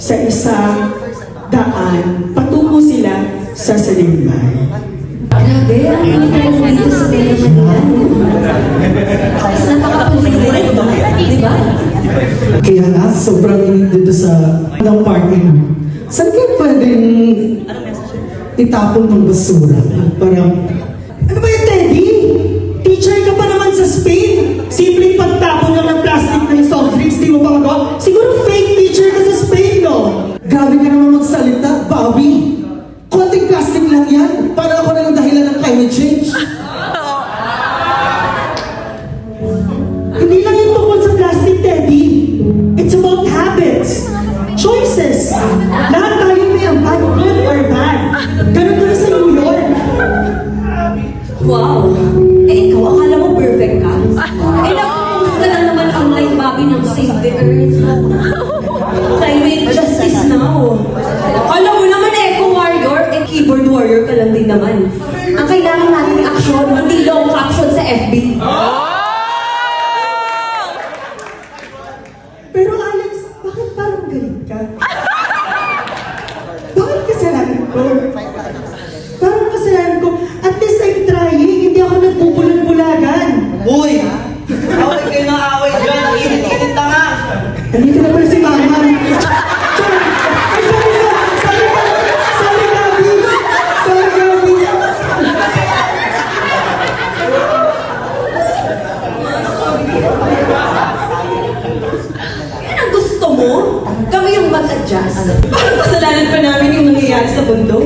sa isang daan, patungo sila sa Salimbay. Grabe, ang mga dito sa Manila. Tapos napaka-pulili, di ba? Kaya nga, sobrang init dito sa ng party mo. Saan kayo pwedeng itapon ng basura? Parang, Ano ba yung Teddy? Teacher ka pa naman sa Spain. Simpleng pagtapon lang ng plastic ng soft drinks, di mo pa magawa? Siguro fake teacher ka sa Spain, no? grabe ka naman magsalita, Bobby. Konting plastic lang yan. Para ako na yung dahilan ng climate change. Hindi lang yung tungkol sa plastic, Teddy. It's about habits, choices. Lahat tayo may ambag, good or bad. Ganun ka sa New York. Wow! Eh, ikaw, akala mo perfect ka? Eh, nakukuha ka lang naman ang like Bobby ng Save the Earth. Climate justice now. Alam mo naman, Eco Warrior, eh, keyboard warrior ka lang din naman. Ang kailangan natin ay action, hindi long caption sa FB. Pero Alex, bakit parang galit ka? Bakit kasalanan ko? Parang kasalanan ko. At least I'm trying. Hindi ako nagbubulag-bulagan. Uy! Away kayo ng away dyan. Ang init-init na nga. Nandito na pala si Mama. Sorry, Gabi. Sorry, Gabi. Yan ang gusto mo? Kami yung mag-adjust. Parang kasalanan pa namin yung nangyayari sa bundok.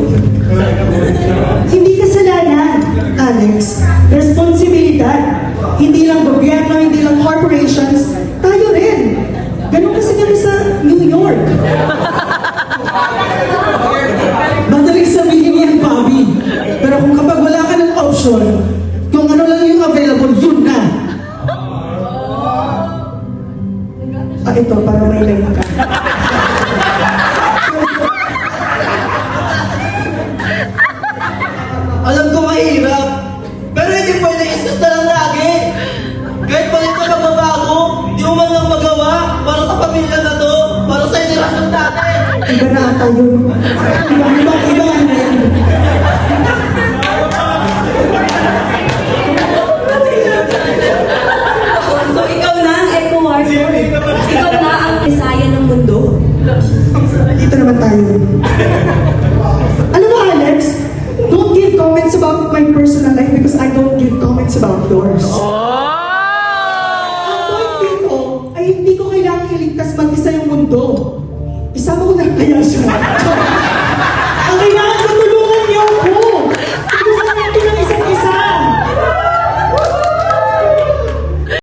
Hindi kasalanan, Alex. Responsibilidad. Hindi lang gobyerno, hindi lang corporations. Tayo rin. Ganun kasi kami sa New York. Madaling sabihin yan, Bobby. Pero kung kapag wala ka ng option, kung ano lang yung available, yun na. Ito, para may line ka. Alam ko mahirap. Pero hindi pwede isas na lang lagi. Kahit palit ka magbabago, di mo man lang magawa para sa pamilya na to, para sa henerasyon natin. Iba na ata yun. Iba na yan. So, ikaw na ang Eco Warrior. Ikaw na ang Bisaya ng mundo. Dito naman tayo. Alam mo, Alex, don't give comments about my personal life because I don't give comments about yours. Ang point dito ay hindi ko kailangan iligtas mag-isa yung mundo. Isama ko na kaya siya.